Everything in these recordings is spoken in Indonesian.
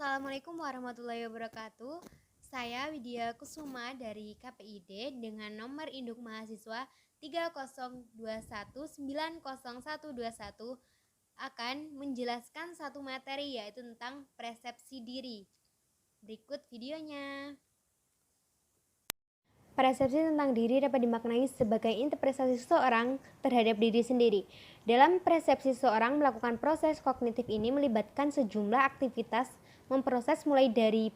Assalamualaikum warahmatullahi wabarakatuh. Saya Widya Kusuma dari KPID dengan nomor induk mahasiswa 3021901121 akan menjelaskan satu materi yaitu tentang persepsi diri. Berikut videonya. Persepsi tentang diri dapat dimaknai sebagai interpretasi seseorang terhadap diri sendiri. Dalam persepsi seseorang melakukan proses kognitif ini melibatkan sejumlah aktivitas memproses mulai dari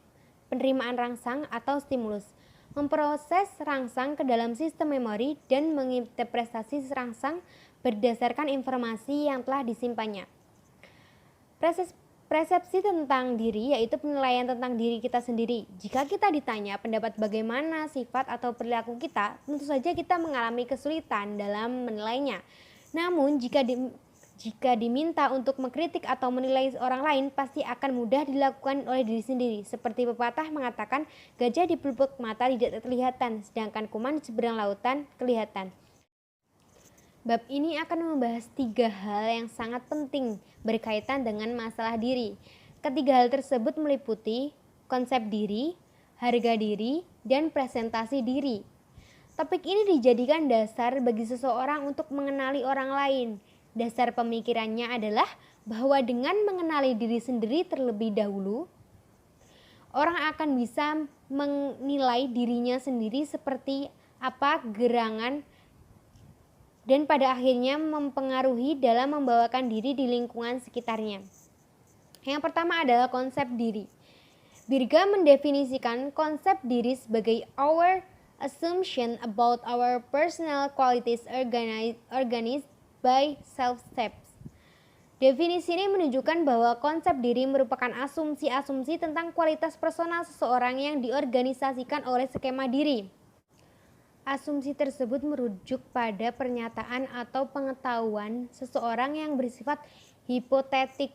penerimaan rangsang atau stimulus, memproses rangsang ke dalam sistem memori, dan menginterpretasi rangsang berdasarkan informasi yang telah disimpannya. Persepsi tentang diri yaitu penilaian tentang diri kita sendiri. Jika kita ditanya pendapat bagaimana sifat atau perilaku kita, tentu saja kita mengalami kesulitan dalam menilainya. Namun jika diminta untuk mengkritik atau menilai orang lain, pasti akan mudah dilakukan oleh diri sendiri. Seperti pepatah mengatakan, gajah di pelupuk mata tidak kelihatan, sedangkan kuman di seberang lautan kelihatan. Bab ini akan membahas 3 hal yang sangat penting berkaitan dengan masalah diri. Ketiga hal tersebut meliputi konsep diri, harga diri, dan presentasi diri. Topik ini dijadikan dasar bagi seseorang untuk mengenali orang lain. Dasar pemikirannya adalah bahwa dengan mengenali diri sendiri terlebih dahulu, orang akan bisa menilai dirinya sendiri seperti apa gerangan dan pada akhirnya mempengaruhi dalam membawakan diri di lingkungan sekitarnya. Yang pertama adalah konsep diri. Virga mendefinisikan konsep diri sebagai our assumption about our personal qualities organized by self-steps. Definisi ini menunjukkan bahwa konsep diri merupakan asumsi-asumsi tentang kualitas personal seseorang yang diorganisasikan oleh skema diri. Asumsi tersebut merujuk pada pernyataan atau pengetahuan seseorang yang bersifat hipotetik.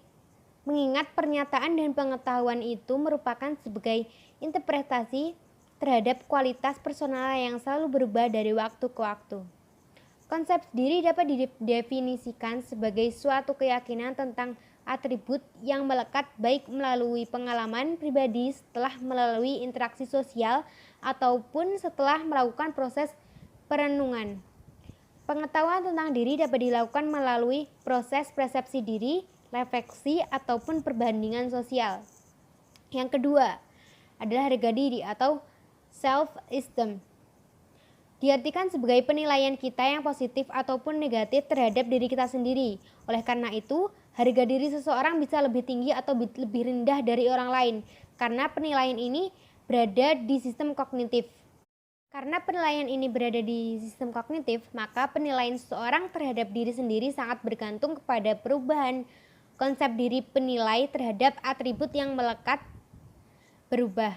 Mengingat pernyataan dan pengetahuan itu merupakan sebagai interpretasi terhadap kualitas personal yang selalu berubah dari waktu ke waktu. Konsep diri dapat didefinisikan sebagai suatu keyakinan tentang atribut yang melekat baik melalui pengalaman pribadi setelah melalui interaksi sosial ataupun setelah melakukan proses perenungan. Pengetahuan tentang diri dapat dilakukan melalui proses persepsi diri, refleksi, ataupun perbandingan sosial. Yang kedua adalah harga diri atau self-esteem. Diartikan sebagai penilaian kita yang positif ataupun negatif terhadap diri kita sendiri. Oleh karena itu, harga diri seseorang bisa lebih tinggi atau lebih rendah dari orang lain karena penilaian ini berada di sistem kognitif. Karena penilaian ini berada di sistem kognitif, maka penilaian seseorang terhadap diri sendiri sangat bergantung kepada perubahan konsep diri penilai terhadap atribut yang melekat berubah.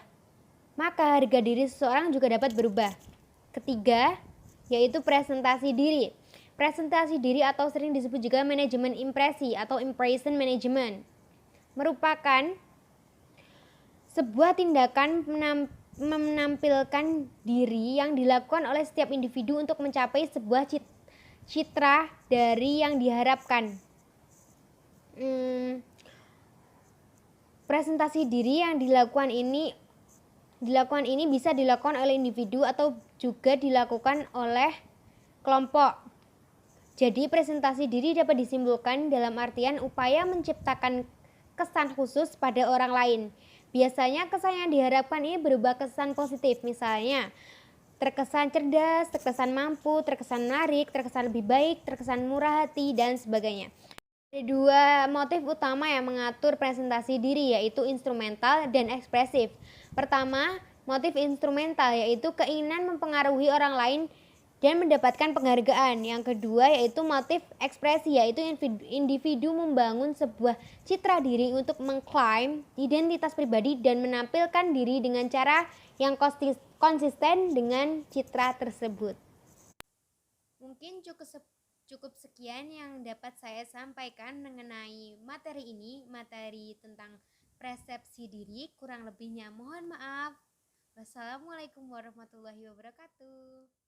Maka harga diri seseorang juga dapat berubah. Ketiga, yaitu presentasi diri. Presentasi diri atau sering disebut juga manajemen impresi atau impression management merupakan sebuah tindakan menampilkan diri yang dilakukan oleh setiap individu untuk mencapai sebuah citra dari yang diharapkan. Presentasi diri yang dilakukan ini bisa dilakukan oleh individu atau juga dilakukan oleh kelompok. Jadi presentasi diri dapat disimpulkan dalam artian upaya menciptakan kesan khusus pada orang lain. Biasanya kesan yang diharapkan ini berupa kesan positif, misalnya terkesan cerdas, terkesan mampu, terkesan menarik, terkesan lebih baik, terkesan murah hati, dan sebagainya. Ada 2 motif utama yang mengatur presentasi diri, yaitu instrumental dan ekspresif. Pertama, motif instrumental, yaitu keinginan mempengaruhi orang lain dan mendapatkan penghargaan. Yang kedua yaitu motif ekspresi, yaitu individu membangun sebuah citra diri untuk mengklaim identitas pribadi dan menampilkan diri dengan cara yang konsisten dengan citra tersebut. Mungkin cukup sekian yang dapat saya sampaikan mengenai materi ini, materi tentang persepsi diri. Kurang lebihnya mohon maaf. Wassalamualaikum warahmatullahi wabarakatuh.